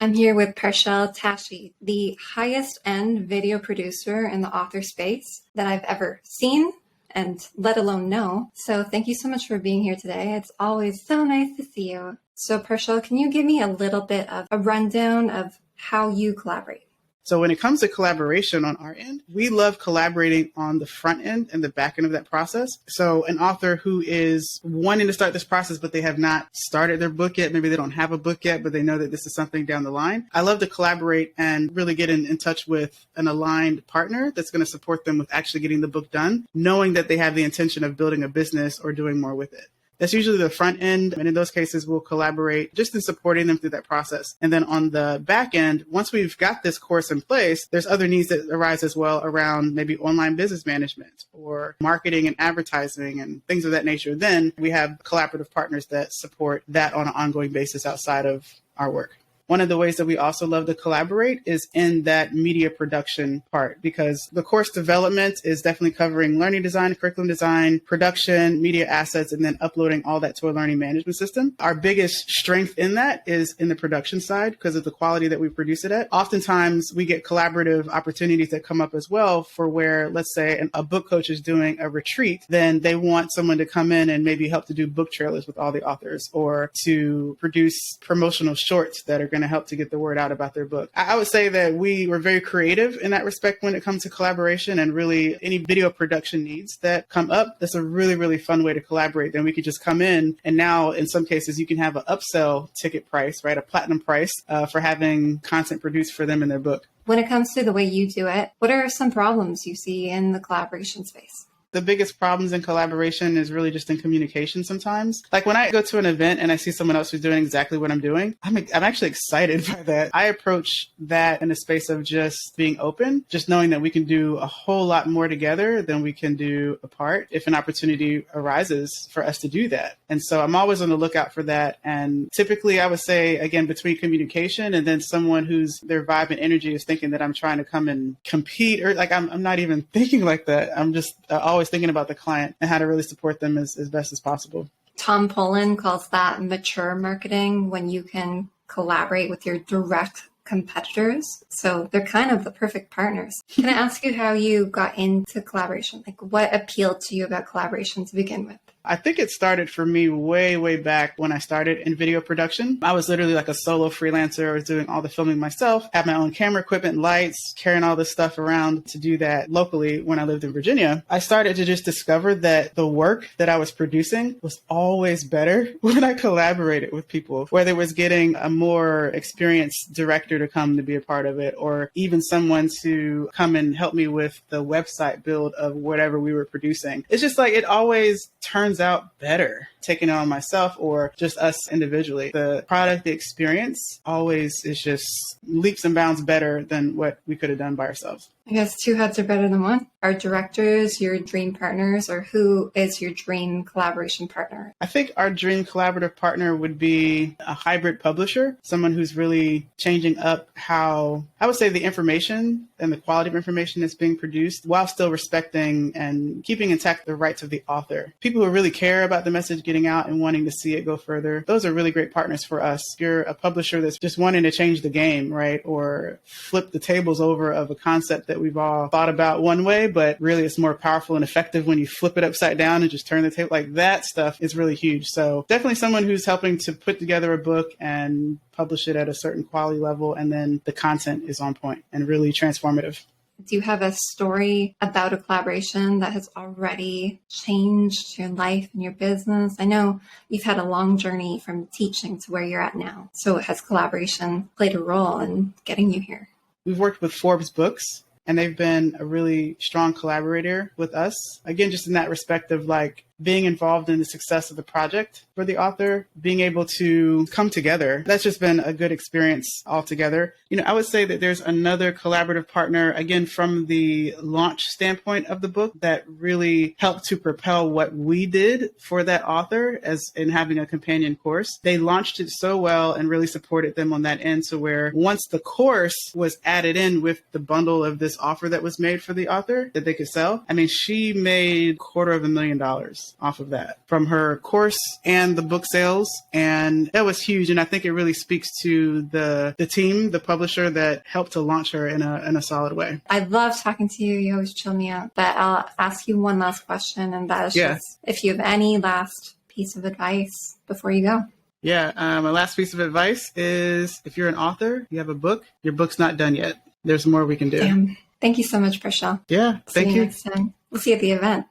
I'm here with Parchelle Tashi, the highest end video producer in the author space that I've ever seen and let alone know. So thank you so much for being here today. It's always so nice to see you. So Parchelle, can you give me a little bit of a rundown of how you collaborate? So when it comes to collaboration on our end, we love collaborating on the front end and the back end of that process. So an author who is wanting to start this process, but they have not started their book yet, maybe they don't have a book yet, but they know that this is something down the line. I love to collaborate and really get in touch with an aligned partner that's going to support them with actually getting the book done, knowing that they have the intention of building a business or doing more with it. That's usually the front end. And in those cases, we'll collaborate just in supporting them through that process. And then on the back end, once we've got this course in place, there's other needs that arise as well around maybe online business management or marketing and advertising and things of that nature. Then we have collaborative partners that support that on an ongoing basis outside of our work. One of the ways that we also love to collaborate is in that media production part, because the course development is definitely covering learning design, curriculum design, production, media assets, and then uploading all that to a learning management system. Our biggest strength in that is in the production side because of the quality that we produce it at. Oftentimes we get collaborative opportunities that come up as well for where, let's say, a book coach is doing a retreat, then they want someone to come in and maybe help to do book trailers with all the authors or to produce promotional shorts that are going to help to get the word out about their book. I would say that we were very creative in that respect when it comes to collaboration, and really any video production needs that come up, that's a really, really fun way to collaborate. Then we could just come in, and now in some cases you can have an upsell ticket price, right? A platinum price for having content produced for them in their book. When it comes to the way you do it, what are some problems you see in the collaboration space? The biggest problems in collaboration is really just in communication sometimes. Like when I go to an event and I see someone else who's doing exactly what I'm doing, I'm actually excited by that. I approach that in a space of just being open, just knowing that we can do a whole lot more together than we can do apart if an opportunity arises for us to do that. And so I'm always on the lookout for that. And typically I would say, again, between communication and then someone whose their vibe and energy is thinking that I'm trying to come and compete, or like I'm not even thinking like that. I'm just always thinking about the client and how to really support them as best as possible. Tom Poland calls that mature marketing, when you can collaborate with your direct competitors. So they're kind of the perfect partners. Can I ask you how you got into collaboration? Like what appealed to you about collaboration to begin with? I think it started for me way, way back when I started in video production. I was literally like a solo freelancer. I was doing all the filming myself, had my own camera equipment, lights, carrying all this stuff around to do that locally when I lived in Virginia. I started to just discover that the work that I was producing was always better when I collaborated with people, whether it was getting a more experienced director to come to be a part of it, or even someone to come and help me with the website build of whatever we were producing. It's just like it always turns out better taking it on myself or just us individually. The product, the experience always is just leaps and bounds better than what we could have done by ourselves. I guess two heads are better than one. Are directors your dream partners, or who is your dream collaboration partner? I think our dream collaborative partner would be a hybrid publisher, someone who's really changing up how, I would say, the information and the quality of information that's being produced while still respecting and keeping intact the rights of the author. People who really care about the message getting out and wanting to see it go further. Those are really great partners for us. If you're a publisher that's just wanting to change the game, right? Or flip the tables over of a concept that we've all thought about one way, but really it's more powerful and effective when you flip it upside down and just turn the table. Like that stuff is really huge. So definitely someone who's helping to put together a book and publish it at a certain quality level, and then the content is on point and really transformative. Do you have a story about a collaboration that has already changed your life and your business? I know you've had a long journey from teaching to where you're at now. So has collaboration played a role in getting you here? We've worked with Forbes Books, and they've been a really strong collaborator with us. Again, just in that respect of like being involved in the success of the project for the author, being able to come together. That's just been a good experience altogether. You know, I would say that there's another collaborative partner, again, from the launch standpoint of the book that really helped to propel what we did for that author as in having a companion course. They launched it so well and really supported them on that end to where once the course was added in with the bundle of this offer that was made for the author that they could sell, I mean, she made $250,000 off of that, from her course and the book sales. And that was huge. And I think it really speaks to the team, the publisher that helped to launch her in a solid way. I love talking to you. You always chill me out. But I'll ask you one last question, and that is just if you have any last piece of advice before you go. Yeah. My last piece of advice is if you're an author, you have a book, your book's not done yet. There's more we can do. Damn. Thank you so much, Parchelle. Yeah. Thank you. See you next time. We'll see you at the event.